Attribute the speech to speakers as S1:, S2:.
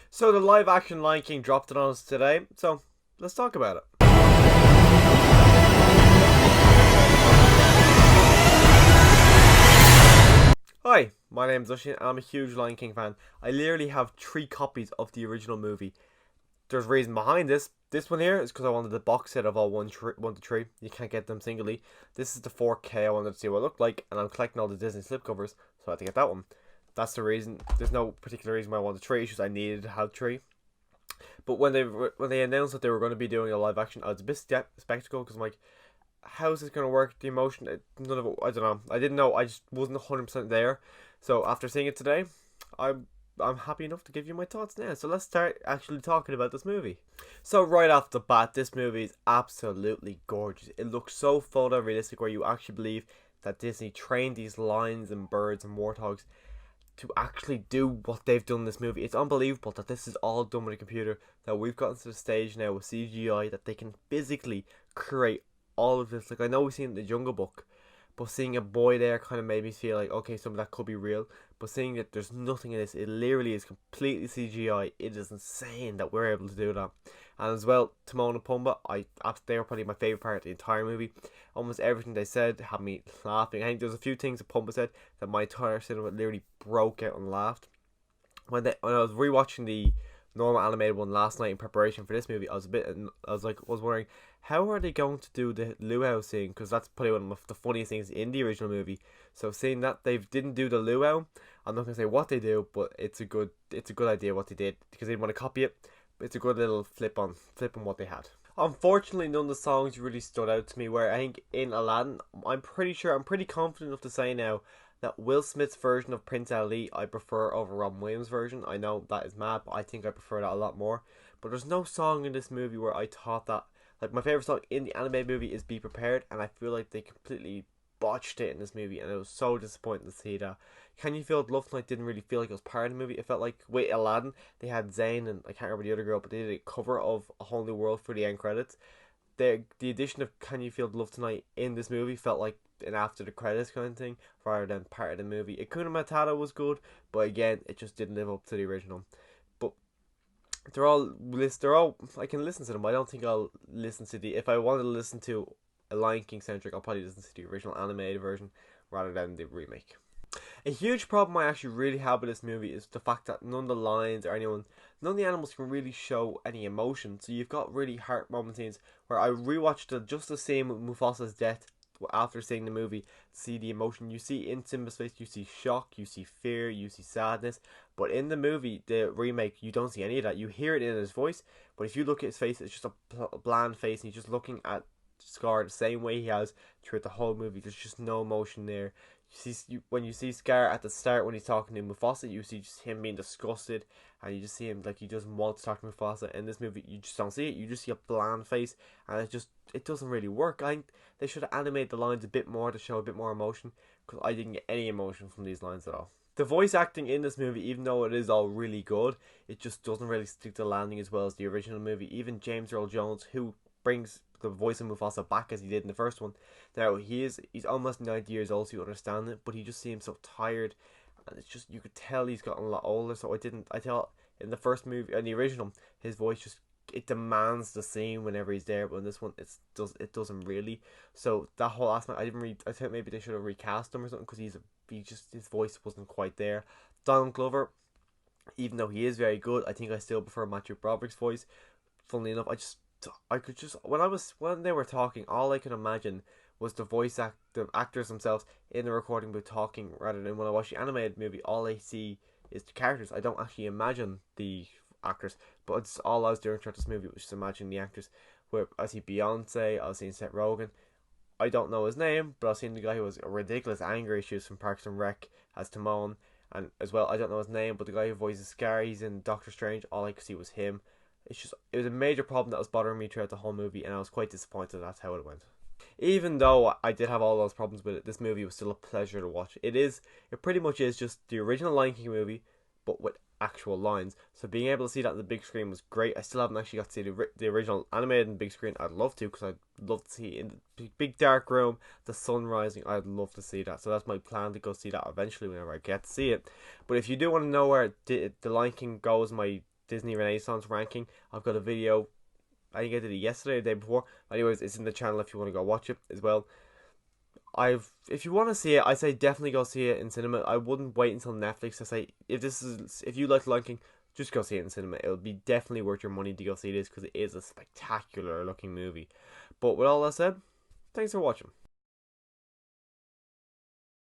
S1: So the live action Lion King dropped it on us today, so let's talk about it. Hi, my name is Ushin and I'm a huge Lion King fan. I literally have 3 copies of the original movie. There's a reason behind this. This one here is because I wanted the box set of all 1 to 3. You can't get them singly. This is the 4K. I wanted to see what it looked like, and I'm collecting all the Disney slipcovers, so I had to get that one. That's the reason. There's no particular reason why I wanted 3. It's just I needed to have 3. But when they announced that they were going to be doing a live action, I was a bit skeptical because I'm like, how is this going to work? The emotion, none of it. I don't know. I didn't know. I just wasn't 100% there. So after seeing it today, I'm happy enough to give you my thoughts now. So let's start actually talking about this movie. So right off the bat, this movie is absolutely gorgeous. It looks so photorealistic, where you actually believe that Disney trained these lions and birds and warthogs to actually do what they've done in this movie. It's unbelievable that this is all done with a computer, that we've gotten to the stage now with CGI that they can physically create all of this. Like, I know we've seen the Jungle Book, but seeing a boy there kind of made me feel like, okay, some of that could be real. But seeing that there's nothing in this, it literally is completely CGI. It is insane that we're able to do that. And as well, Timon and Pumbaa, they were probably my favourite part of the entire movie. Almost everything they said had me laughing. I think there's a few things that Pumbaa said that my entire cinema literally broke out and laughed. When I was rewatching the normal animated one last night in preparation for this movie, I was wondering, how are they going to do the luau scene? Because that's probably one of the funniest things in the original movie. So seeing that they didn't do the luau, I'm not gonna say what they do, but it's a good idea what they did, because they didn't want to copy it. It's a good little flip on what they had. Unfortunately, none of the songs really stood out to me. Where I think in Aladdin, I'm pretty confident enough to say now that Will Smith's version of Prince Ali I prefer over Robin Williams' version. I know that is mad, but I think I prefer that a lot more. But there's no song in this movie where I thought that, like, my favourite song in the animated movie is Be Prepared, and I feel like they completely botched it in this movie, and it was so disappointing to see that. Can You Feel It Love Tonight didn't really feel like it was part of the movie. It felt like, with Aladdin, they had Zayn and I can't remember the other girl, but they did a cover of A Whole New World for the end credits. The addition of Can You Feel the Love Tonight in this movie felt like an after the credits kind of thing rather than part of the movie. Hakuna Matata was good, but again, it just didn't live up to the original. But they're all I can listen to them. I don't think I'll listen to if I wanted to listen to a Lion King centric, I'll probably listen to the original animated version rather than the remake. A huge problem I actually really have with this movie is the fact that none of the lions or none of the animals can really show any emotion. So you've got really heart moment scenes where I rewatched just the scene with Mufasa's death after seeing the movie to see the emotion. You see in Simba's face, you see shock, you see fear, you see sadness. But in the movie, the remake, you don't see any of that. You hear it in his voice, but if you look at his face, it's just a bland face, and he's just looking at Scar the same way he has throughout the whole movie. There's just no emotion there. When you see Scar at the start when he's talking to Mufasa, you see just him being disgusted, and you just see him like he doesn't want to talk to Mufasa. In this movie, you just don't see it. You just see a bland face, and it doesn't really work. I think they should have animated the lines a bit more to show a bit more emotion, because I didn't get any emotion from these lines at all. The voice acting in this movie, even though it is all really good, it just doesn't really stick to landing as well as the original movie. Even James Earl Jones, who brings the voice of Mufasa back as he did in the first one. Now he's almost 90 years old, so you understand it, but he just seems so tired, and it's just, you could tell he's gotten a lot older. So I thought in the first movie, in the original, his voice just, it demands the scene whenever he's there, but in this one it doesn't really. So that whole aspect, I think maybe they should have recast him or something, because his voice wasn't quite there. Donald Glover, even though he is very good, I think I still prefer Matthew Broderick's voice. Funnily enough, I could just, when they were talking, all I could imagine was the actors themselves in the recording booth talking, rather than when I watch the animated movie, all I see is the characters. I don't actually imagine the actors, but it's all I was doing throughout this movie was just imagining the actors. Where I see Beyonce, I was seeing Seth Rogen. I don't know his name, but I was seeing the guy who was a ridiculous anger issues from Parks and Rec as Timon, and as well, I don't know his name, but the guy who voices Scar, he's in Doctor Strange. All I could see was him. It was a major problem that was bothering me throughout the whole movie, and I was quite disappointed that's how it went. Even though I did have all those problems with it, this movie was still a pleasure to watch. It pretty much is just the original Lion King movie, but with actual lines. So being able to see that on the big screen was great. I still haven't actually got to see the original animated on the big screen. I'd love to, because I'd love to see it in the big dark room, the sun rising. I'd love to see that. So that's my plan, to go see that eventually whenever I get to see it. But if you do want to know where the Lion King goes, my Disney Renaissance ranking. I've got a video. I think I did it yesterday or the day before. Anyways, it's in the channel if you want to go watch it as well. If you want to see it, I say definitely go see it in cinema. I wouldn't wait until Netflix. I say if you like Lion King, just go see it in cinema. It'll be definitely worth your money to go see this because it is a spectacular looking movie. But with all that said, thanks for watching.